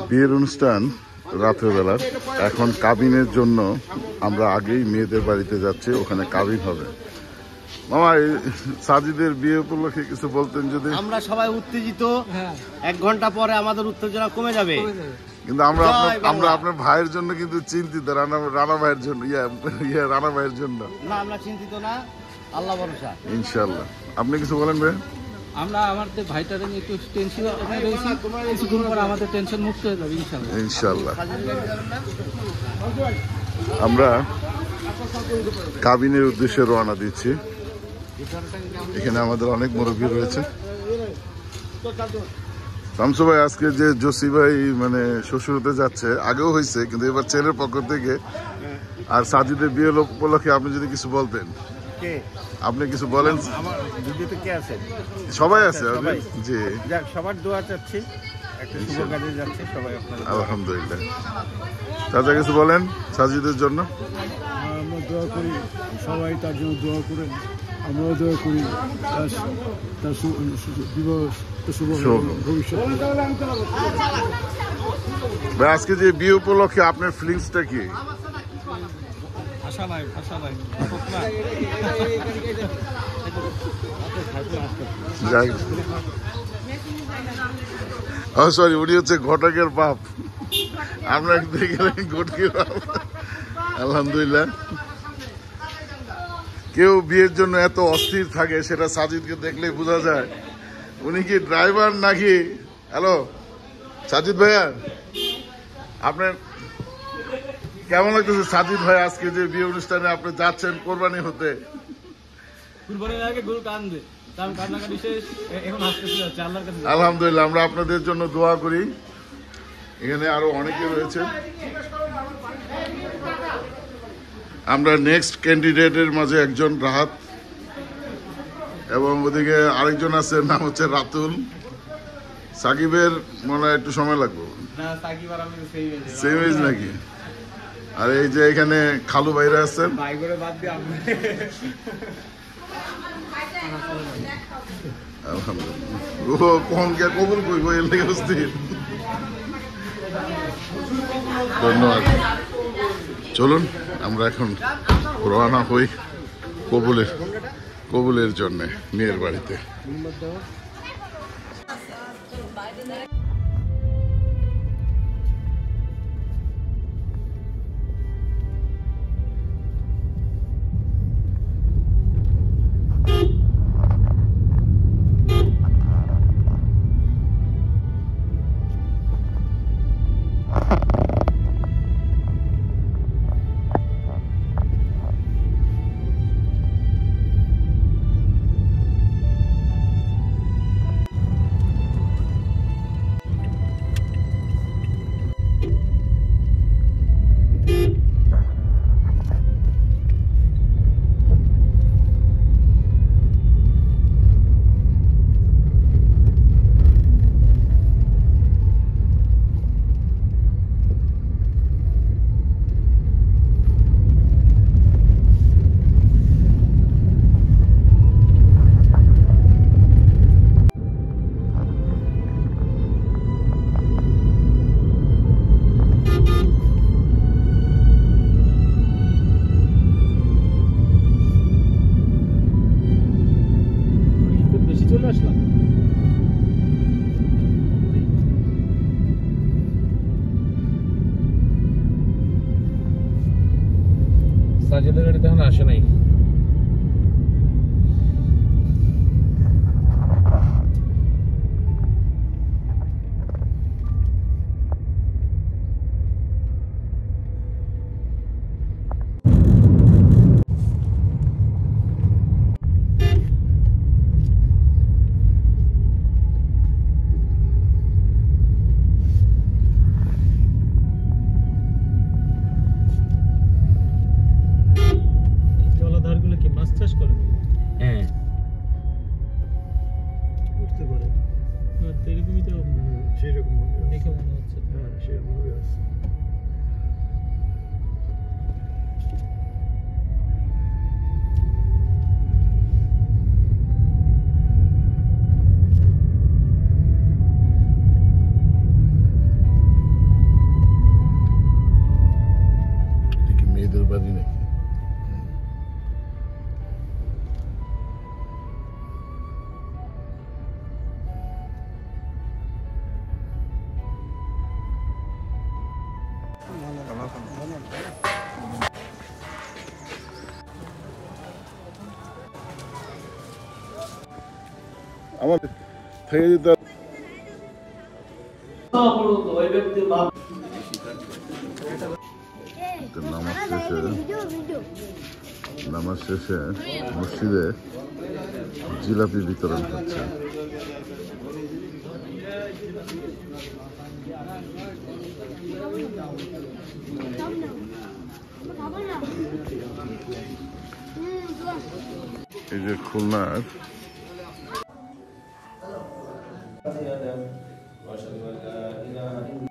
বিয়ের অনুষ্ঠান রাত্রেবেলা। এখন কাবিনের জন্য আমরা আগেই মেয়েদের বাড়িতে যাচ্ছি, ওখানে কাবিন হবে। মামা, সাজিদের বিয়ে উপলক্ষে কিছু বলতেন যদি। আমরা সবাই উত্তেজিত, 1 ঘন্টা পরে আমাদের উত্তেজনা কমে যাবে। কিন্তু আমরা আপনার ভাইয়ের জন্য কিন্তু চিন্তিত, রানা ভাইয়ের জন্য, রানা ভাইয়ের জন্য না, আমরা চিন্তিত না, আল্লাহ ভরসা ইনশাআল্লাহ। আপনি কিছু বলেন ভাই? আমরা আমাদের ভাইটারে নিয়ে একটু টেনশন রয়েছি, কিছুক্ষণ পরে আমাদের টেনশন মুক্ত হয়ে যাবে ইনশাআল্লাহ। আমরা কাবিনের উদ্দেশ্যে রওনা দিচ্ছি। এখানে আমাদের অনেক মুরব্বী রয়েছে। শামসু ভাই, আজকে যে জসি ভাই মানে শ্বশুর হতে যাচ্ছে, আগেও হয়েছে কিন্তু এবার ছেলের পক্ষ থেকে, আর সাজিদের বিয়ে উপলক্ষে আপনি যদি কিছু বলতেন। আপনি কিছু বলেন। কে আছে? সবাই আছে জি, সবার দোয়া চাচ্ছি, একটা শুভ কাজে যাচ্ছে সবাই। আলহামদুলিল্লাহ। চাচা কিছু বলেন সাজিদের জন্য? আমরা দোয়া করি, সবাই তার জন্য দোয়া করেন, আমরাও দোয়া করি তার ভবিষ্যৎ। আজকে যে বিয়ে উপলক্ষে আপনার ফিলিংসটা কি? সরি, উনি হচ্ছে ঘটকের বাপ, আমরা গেলেন ঘটকের বাপ। আলহামদুলিল্লাহ। কেউ বিয়ের জন্য এত অস্থির থাকে সেটা সাজিদকে দেখলেই বোঝা যায়। উনি কি ড্রাইভার নাকি? হ্যালো সাজিদ ভাইয়া, আপনার কেমন লাগতেছে? সাজিদ ভাই, আজকে যে বিয়ে অনুষ্ঠানে আপনি যাচ্ছেন কোরবানি হতে, আলহামদুলিল্লাহ। আমরা আপনাদের জন্য দোয়া করি। এখানে আরো অনেকে রয়েছে। আমরা নেক্সট ক্যান্ডিডেটের মাঝে একজন রাহাত, এবং ওদিকে আরেকজন আছে, নাম হচ্ছে রাতুল। সাকিবের মনে হয় একটু সময় লাগবে, সেম এজ নাকি? আর এই যে এখানে খালু ভাইরা আছেন। আলহামদুলিল্লাহ। ও কখন কে কবুল কইব এর লেগে অস্থির। ধন্যবাদ। চলুন আমরা এখন রওনা হই কবুলের জন্য মেয়ের বাড়িতে। সাজিদের গাড়ি তখন আসে নাই। আমার থেকে যেতে নামাজ শেষে মসজিদে জিলাপি বিতরণ হচ্ছে। এই যে খুলনার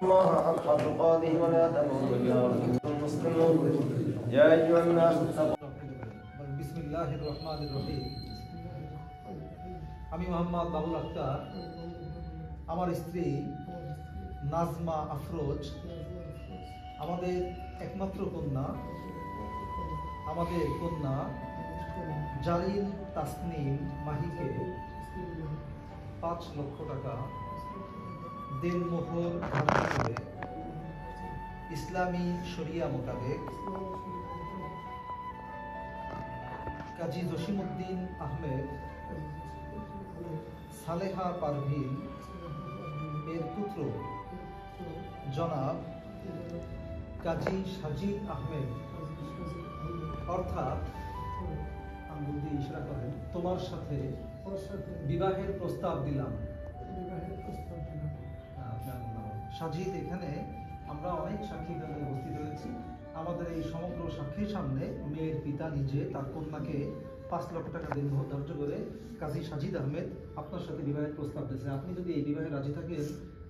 الله حق تقاته ولا تموتن وأنتم مسلمون يا أيها الناس اتقوا বিসমিল্লাহির রহমানির রহিম। আমি মোহাম্মদ বাবুল আক্তার, আমার স্ত্রী নাজমা আফরোজ, আমাদের একমাত্র কন্যা, আমাদের কন্যা জারিন তাসনিম মাহিকে 5 লক্ষ টাকা দেনমোহর ধার্য করে ইসলামী শরিয়া মোতাবেক কাজী জসিমউদ্দিন আহমেদ, সালেহা পারভিন এর পুত্র জনাব কাজী সাজিদ আহমেদ, অর্থাৎ আঙ্গুল ইশারা করেন, তোমার সাথে বিবাহের প্রস্তাব দিলাম। সাজিদ, এখানে আমরা অনেক সাক্ষী দলে উপস্থিত হয়েছি। আমাদের এই সমগ্র সাক্ষীর সামনে মেয়ের পিতা নিজে তার কন্যাকে 5 লক্ষ টাকা দেনমোহর ধার্য করে কাজী সাজিদ আহমেদ আপনার সাথে বিবাহের প্রস্তাব দিয়েছে। আপনি যদি এই বিবাহে রাজি থাকেন,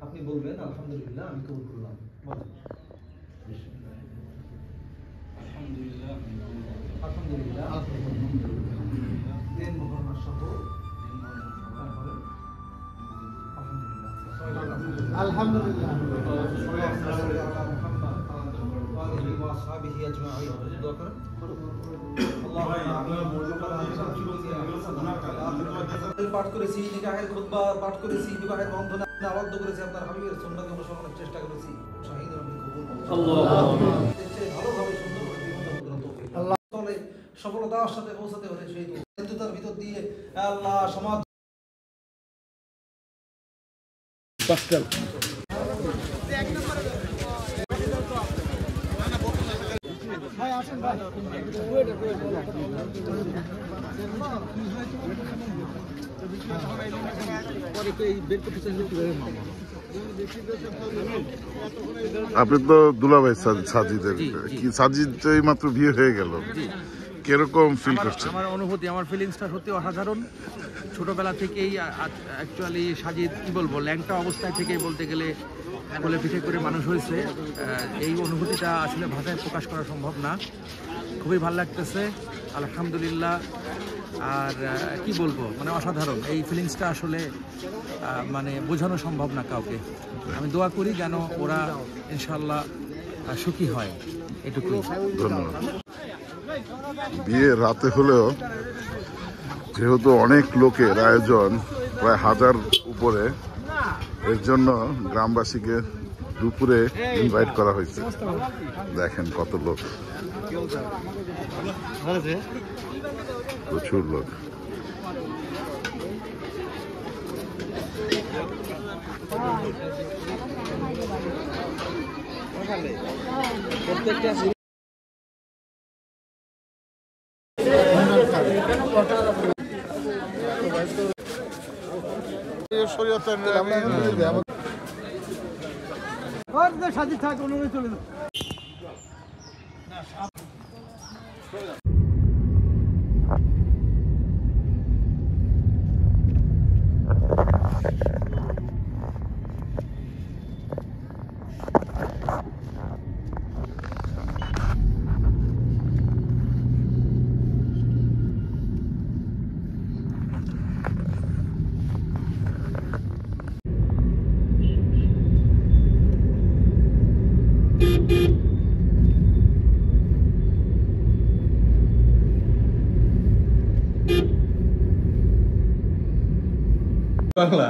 আপনি বলবেন আলহামদুলিল্লাহ, আমি কবুল করলাম। বলেন আলহামদুলিল্লাহ। দেনমোহর সহ তারপরে আলহামদুলিল্লাহ। পাঠ করেছি, নিকাহের খুতবা পাঠ করেছি, বিবাহের বন্ধনে আবদ্ধ করেছি, আপনার হাবিবের সুন্নাহকে অনুসরণের চেষ্টা করেছি। শাহীদ ভালোভাবে সুন্দরভাবে সফলতার সাথে পৌঁছাতে হলে সেই দায়িত্বতার ভিতর দিয়ে আল্লাহ সমাজ আপনি তো দুলাভাই সাজিদের, কি সাজিদ এই মাত্র বিয়ে হয়ে গেল, কিরকম ফিল করছেন? আমার অনুভূতি, আমার ফিলিংসটা সত্যি অসাধারণ। ছোটবেলা থেকেই অ্যাকচুয়ালি সাজিদ কি বলবো, ল্যাংটা অবস্থায় থেকেই বলতে গেলে কোলে পিঠে করে মানুষ হয়েছে। এই অনুভূতিটা আসলে ভাষায় প্রকাশ করা সম্ভব না। খুবই ভালো লাগতেছে, আলহামদুলিল্লাহ। আর কি বলবো, মানে অসাধারণ। এই ফিলিংসটা আসলে মানে বোঝানো সম্ভব না কাউকে। আমি দোয়া করি যেন ওরা ইনশাল্লাহ সুখী হয়, এটুকুই। ধন্যবাদ। বিয়ে রাতে হলেও যেহেতু অনেক লোকের আয়োজন, প্রায় 1000 উপরে, এর জন্য গ্রামবাসীকে দুপুরে ইনভাইট করা হয়েছে। দেখেন কত লোক, প্রচুর লোক। সাজিদ থাক, অনুমতি চলে যাও। বাংলা